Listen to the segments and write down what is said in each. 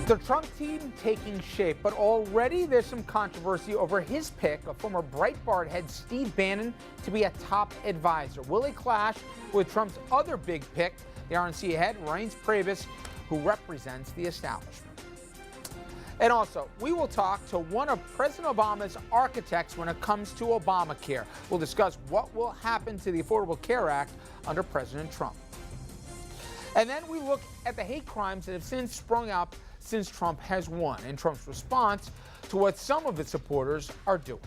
The Trump team taking shape, but already there's some controversy over his pick of former Breitbart head Steve Bannon to be a top advisor. Will it clash with Trump's other big pick, the RNC Head Reince Preibus, who represents the establishment? And also, we will talk to one of President Obama's architects when it comes to Obamacare. We'll discuss what will happen to the Affordable Care Act under President Trump. And then we look at the hate crimes that have since sprung up since Trump has won, and Trump's response to what some of its supporters are doing.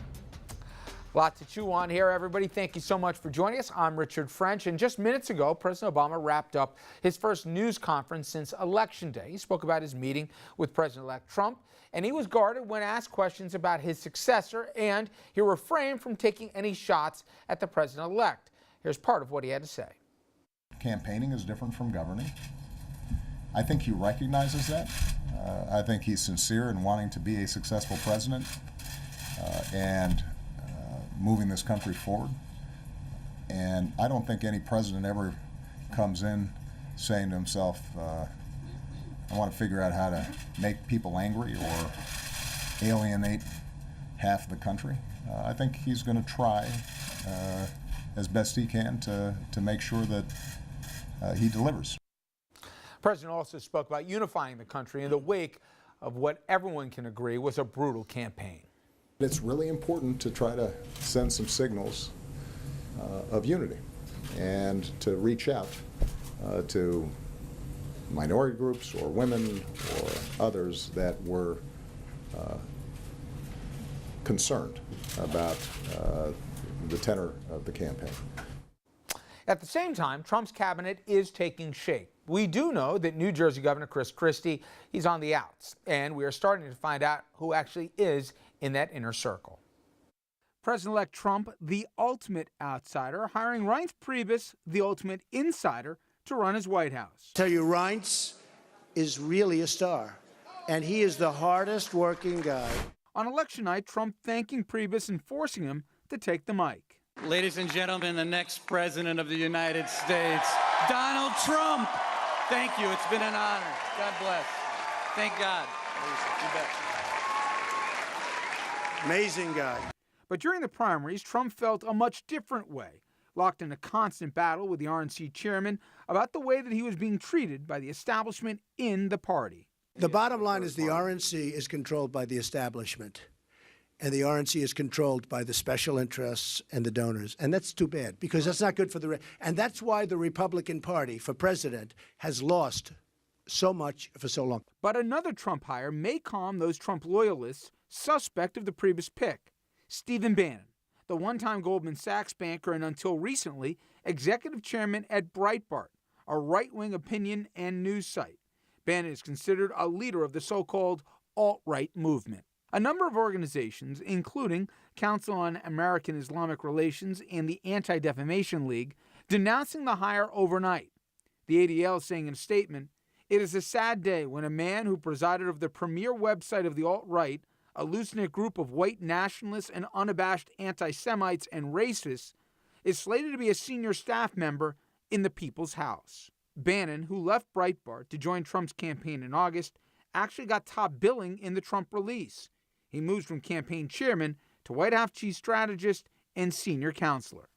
Lot to chew on here, everybody. Thank you so much for joining us. I'm Richard French, and just minutes ago, President Obama wrapped up his first news conference since Election Day. He spoke about his meeting with President-elect Trump, and he was guarded when asked questions about his successor, and he refrained from taking any shots at the president-elect. Here's part of what he had to say. Campaigning is different from governing. I think he recognizes that. I think he's sincere in wanting to be a successful president and moving this country forward. And I don't think any president ever comes in saying to himself, I want to figure out how to make people angry or alienate half the country. I think he's going to try as best he can to make sure that he delivers. The president also spoke about unifying the country in the wake of what everyone can agree was a brutal campaign. It's really important to try to send some signals of unity and to reach out to minority groups or women or others that were concerned about the tenor of the campaign. At the same time, Trump's cabinet is taking shape. We do know that New Jersey Governor Chris Christie, he's on the outs, and we are starting to find out who actually is in that inner circle. President-elect Trump, the ultimate outsider, hiring Reince Preibus, the ultimate insider, to run his White House. I tell you, Reince is really a star, and he is the hardest working guy. On election night, Trump thanking Priebus and forcing him to take the mic. Ladies and gentlemen, the next president of the United States, Donald Trump. Thank you. It's been an honor. God bless. Thank God. You bet. Amazing guy. But during the primaries, Trump felt a much different way, locked in a constant battle with the RNC chairman about the way that he was being treated by the establishment in the party. The bottom line is the RNC is controlled by the establishment, and the RNC is controlled by the special interests and the donors. And that's too bad, because that's not good for the and that's why the Republican Party for president has lost so much for so long. But another Trump hire may calm those Trump loyalists suspect of the previous pick, Stephen Bannon, the one-time Goldman Sachs banker and until recently executive chairman at Breitbart, a right-wing opinion and news site. Bannon is considered a leader of the so-called alt-right movement. A number of organizations, including Council on American Islamic Relations and the Anti-Defamation League, denouncing the hire overnight. The ADL saying in a statement, "It is a sad day when a man who presided over the premier website of the alt-right, a loose-knit group of white nationalists and unabashed anti-Semites and racists, is slated to be a senior staff member in the People's House." Bannon, who left Breitbart to join Trump's campaign in August, actually got top billing in the Trump release. He moves from campaign chairman to White House chief strategist and senior counselor.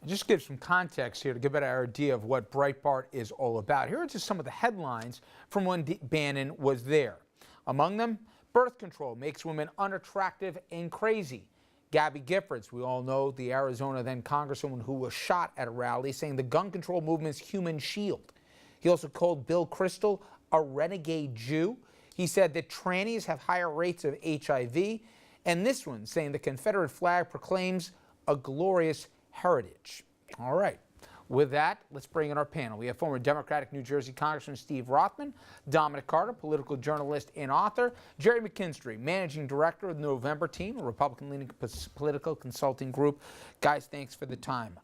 I'll just give some context here to give an idea of what Breitbart is all about. Here are just some of the headlines from when Bannon was there. Among them, birth control makes women unattractive and crazy. Gabby Giffords, we all know, the Arizona then congresswoman who was shot at a rally, saying the gun control movement's human shield. He also called Bill Kristol a renegade Jew. He said that trannies have higher rates of HIV. And this one saying the Confederate flag proclaims a glorious heritage. All right. With that, let's bring in our panel. We have former Democratic New Jersey Congressman Steve Rothman, Dominic Carter, political journalist and author, Jerry McKinstry, managing director of the November Team, a Republican-leaning political consulting group. Guys, thanks for the time.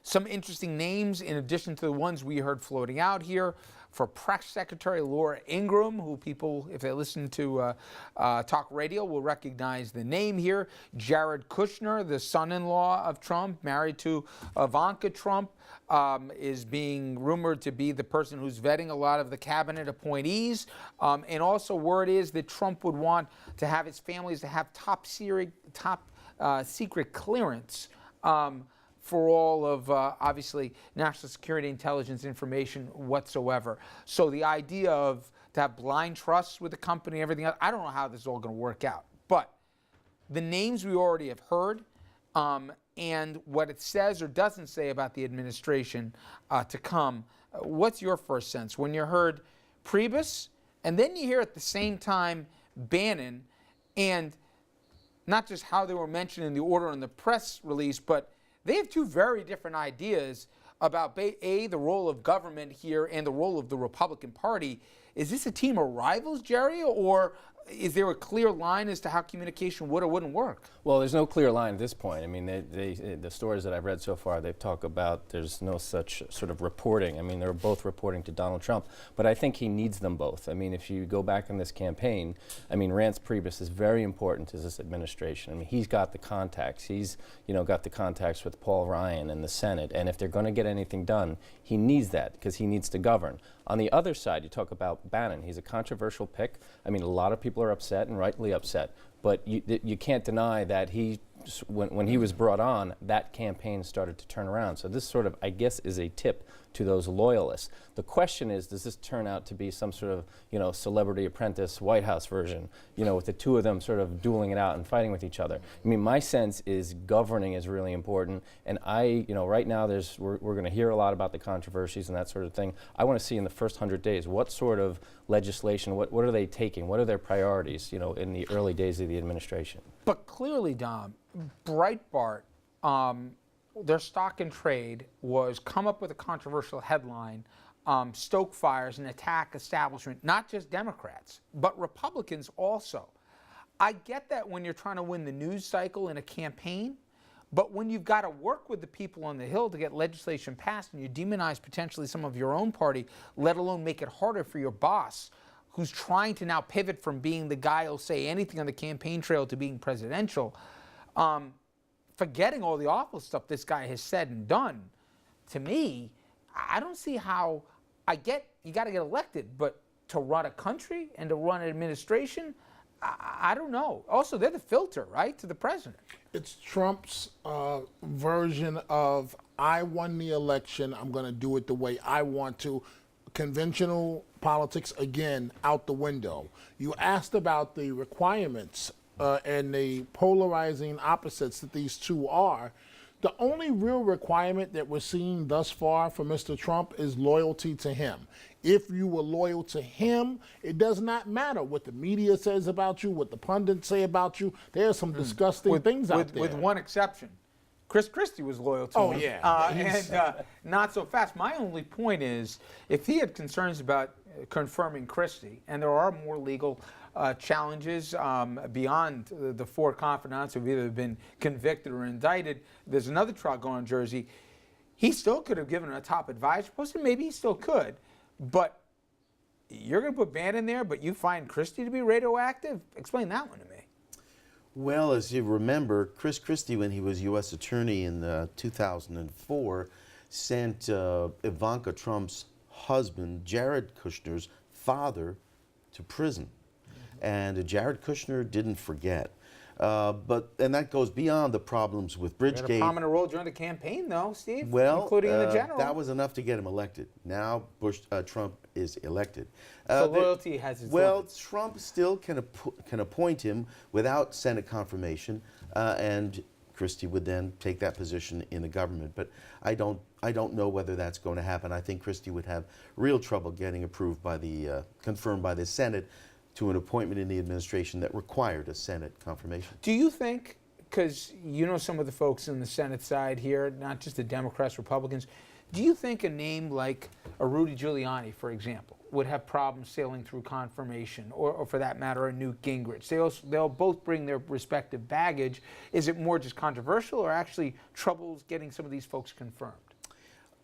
Some interesting names, in addition to the ones we heard floating out here, for Press Secretary Laura Ingraham, who people, if they listen to talk radio, will recognize the name here. Jared Kushner, the son-in-law of Trump, married to Ivanka Trump, is being rumored to be the person who's vetting a lot of the cabinet appointees. And also word is that Trump would want to have his families to have top secret clearance for all of, obviously, national security intelligence information whatsoever. So the idea of to have blind trust with the company and everything else, I don't know how this is all going to work out. But the names we already have heard, and what it says or doesn't say about the administration to come, what's your first sense when you heard Priebus, and then you hear at the same time Bannon, and not just how they were mentioned in the order in the press release, but they have two very different ideas about, A, the role of government here and the role of the Republican Party. Is this a team of rivals, Jerry, or is there a clear line as to how communication would or wouldn't work? Well, there's no clear line at this point. I mean, the stories that I've read so far, they've talked about there's no such sort of reporting. I mean, they're both reporting to Donald Trump, but I think he needs them both. I mean, if you go back in this campaign, I mean, Reince Preibus is very important to this administration. I mean, he's got the contacts. He's, got the contacts with Paul Ryan and the Senate, and if they're going to get anything done, he needs that because he needs to govern. On the other side, you talk about Bannon. He's a controversial pick. I mean, a lot of people are upset and rightly upset, but you can't deny that when he was brought on, that campaign started to turn around. So this sort of, I guess, is a tip to those loyalists. The question is, does this turn out to be some sort of, Celebrity Apprentice White House version, with the two of them sort of dueling it out and fighting with each other? I mean, my sense is governing is really important, and right now we're going to hear a lot about the controversies and that sort of thing. I want to see in the first 100 days what sort of legislation, what are they taking, what are their priorities, in the early days of the administration. But clearly, Dom, Breitbart, their stock and trade was come up with a controversial headline, stoke fires and attack establishment, not just Democrats, but Republicans also. I get that when you're trying to win the news cycle in a campaign, but when you've got to work with the people on the Hill to get legislation passed and you demonize potentially some of your own party, let alone make it harder for your boss, who's trying to now pivot from being the guy who'll say anything on the campaign trail to being presidential, forgetting all the awful stuff this guy has said and done, to me, I don't see how. I get you got to get elected, but to run a country and to run an administration, I don't know. Also, they're the filter, right, to the president. It's Trump's version of, I won the election, I'm going to do it the way I want to. Conventional politics, again, out the window. You asked about the requirements and the polarizing opposites that these two are. The only real requirement that we're seeing thus far from Mr. Trump is loyalty to him. If you were loyal to him, it does not matter what the media says about you, what the pundits say about you. There are some disgusting things out there. With one exception. Chris Christie was loyal to him. Oh, yeah. And not so fast. My only point is, if he had concerns about confirming Christie, and there are more legal challenges beyond the four confidants who've either been convicted or indicted, there's another trial going on in Jersey. He still could have given a top advisor post, and maybe he still could. But you're going to put Bannon there, but you find Christie to be radioactive? Explain that one to me. Well, as you remember, Chris Christie, when he was U.S. Attorney in 2004, sent Ivanka Trump's husband, Jared Kushner's father, to prison. And Jared Kushner didn't forget. And that goes beyond the problems with Bridgegate. He had a prominent role during the campaign, though, Steve, well, including in the general. That was enough to get him elected. Now Trump is elected. So loyalty has its limits. Trump still can appoint him without Senate confirmation, and Christie would then take that position in the government. But I don't know whether that's going to happen. I think Christie would have real trouble getting approved by confirmed by the Senate to an appointment in the administration that required a Senate confirmation. Do you think, because you know some of the folks in the Senate side here, not just the Democrats, Republicans, do you think a name like a Rudy Giuliani, for example, would have problems sailing through confirmation, or for that matter, a Newt Gingrich? They'll both bring their respective baggage. Is it more just controversial or actually troubles getting some of these folks confirmed?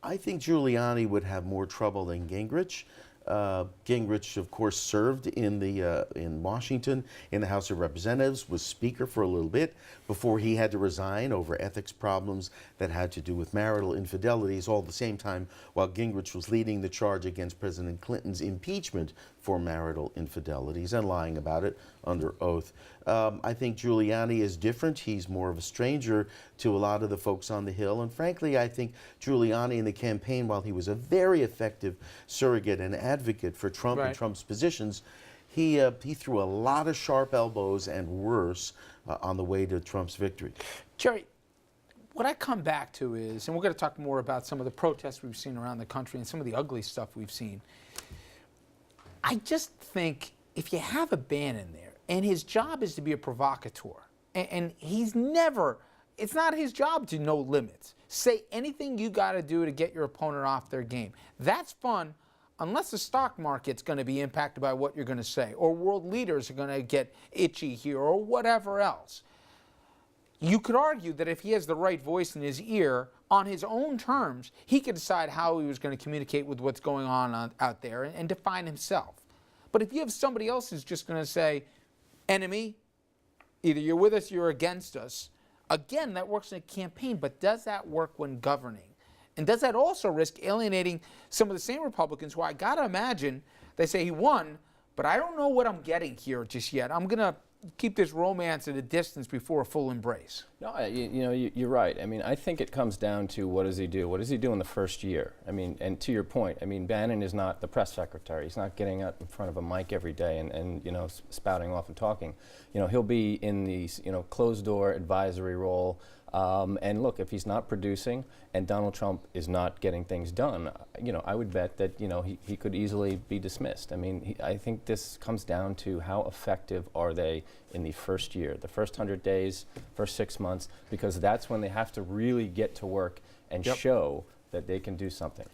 I think Giuliani would have more trouble than Gingrich. Gingrich, of course, served in Washington in the House of Representatives, was Speaker for a little bit before he had to resign over ethics problems that had to do with marital infidelities, all at the same time while Gingrich was leading the charge against President Clinton's impeachment for marital infidelities and lying about it under oath. I think Giuliani is different. He's more of a stranger to a lot of the folks on the Hill. And frankly, I think Giuliani in the campaign, while he was a very effective surrogate and advocate for Trump and Trump's positions, he threw a lot of sharp elbows and worse on the way to Trump's victory. Jerry, what I come back to is, and we're going to talk more about some of the protests we've seen around the country and some of the ugly stuff we've seen. I just think if you have a Bannon there, and his job is to be a provocateur, and he's never, it's not his job to know limits. Say anything you got to do to get your opponent off their game. That's fun, unless the stock market's going to be impacted by what you're going to say, or world leaders are going to get itchy here, or whatever else. You could argue that if he has the right voice in his ear, on his own terms, he could decide how he was going to communicate with what's going on out there and define himself. But if you have somebody else who's just going to say, enemy, either you're with us, you're against us, again, that works in a campaign, but does that work when governing? And does that also risk alienating some of the same Republicans who I got to imagine, they say he won, but I don't know what I'm getting here just yet. I'm going to keep this romance at a distance before a full embrace. No, you're right. I mean, I think it comes down to what does he do? What does he do in the first year? I mean, and to your point, I mean, Bannon is not the press secretary. He's not getting up in front of a mic every day and spouting off and talking. He'll be in the closed door advisory role. And look, if he's not producing and Donald Trump is not getting things done, I would bet that he could easily be dismissed. I mean, I think this comes down to how effective are they in the first year, the first 100 days, first 6 months, because that's when they have to really get to work and show that they can do something.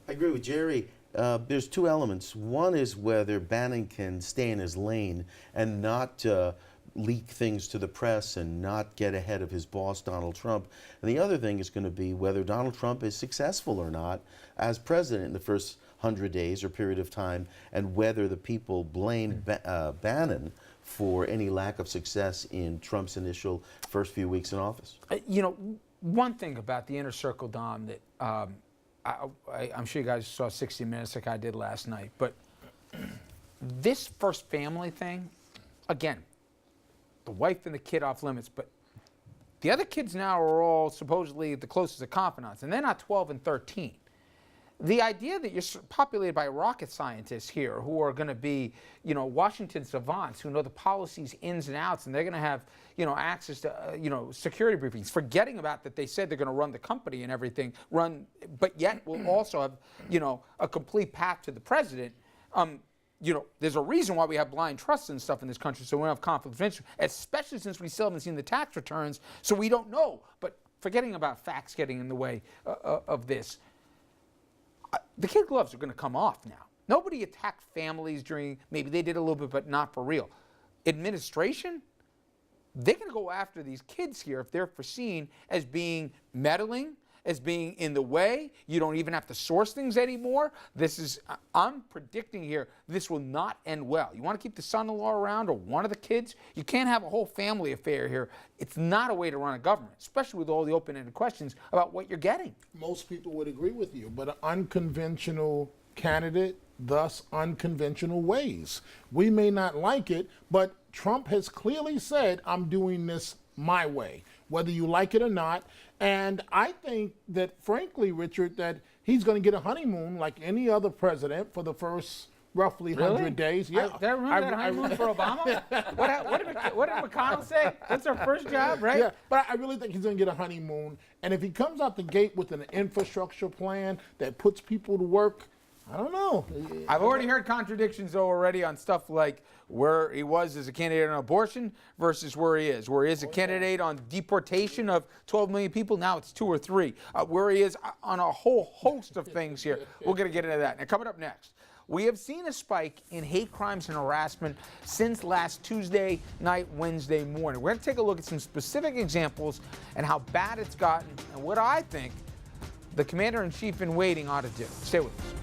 I agree with Jerry. There's two elements. One is whether Bannon can stay in his lane and not leak things to the press and not get ahead of his boss, Donald Trump. And the other thing is going to be whether Donald Trump is successful or not as president in the first 100 days or period of time, and whether the people blame Bannon for any lack of success in Trump's initial first few weeks in office. One thing about the inner circle, Dom, that I'm sure you guys saw 60 Minutes like I did last night, but this first family thing, again, the wife and the kid off limits, but the other kids now are all supposedly the closest of confidants, and they're not 12 and 13. The idea that you're populated by rocket scientists here who are going to be, Washington savants who know the policies ins and outs, and they're going to have, access to, security briefings, forgetting about that they said they're going to run the company and everything, but yet will also have, a complete path to the president. There's a reason why we have blind trusts and stuff in this country, so we don't have conflict of interest, especially since we still haven't seen the tax returns, so we don't know. But forgetting about facts getting in the way of this, the kid gloves are going to come off now. Nobody attacked families maybe they did a little bit, but not for real. Administration, they're going to go after these kids here if they're foreseen as being meddling, as being in the way. You don't even have to source things anymore. I'm predicting here, this will not end well. You want to keep the son-in-law around or one of the kids? You can't have a whole family affair here. It's not a way to run a government, especially with all the open-ended questions about what you're getting. Most people would agree with you, but an unconventional candidate, thus unconventional ways. We may not like it, but Trump has clearly said, I'm doing this my way, whether you like it or not. And I think that, frankly, Richard, that he's going to get a honeymoon like any other president for the first roughly 100 days. Yeah. Did I remember that honeymoon for Obama? What did McConnell say? That's our first job, right? Yeah, but I really think he's going to get a honeymoon. And if he comes out the gate with an infrastructure plan that puts people to work, I don't know. I've already heard contradictions, though, already on stuff like where he was as a candidate on abortion versus where he is. Where he is a candidate on deportation of 12 million people, now it's 2 or 3. Where he is on a whole host of things here. We're going to get into that. Now, coming up next, we have seen a spike in hate crimes and harassment since last Tuesday night, Wednesday morning. We're going to take a look at some specific examples and how bad it's gotten and what I think the commander-in-chief in waiting ought to do. Stay with us.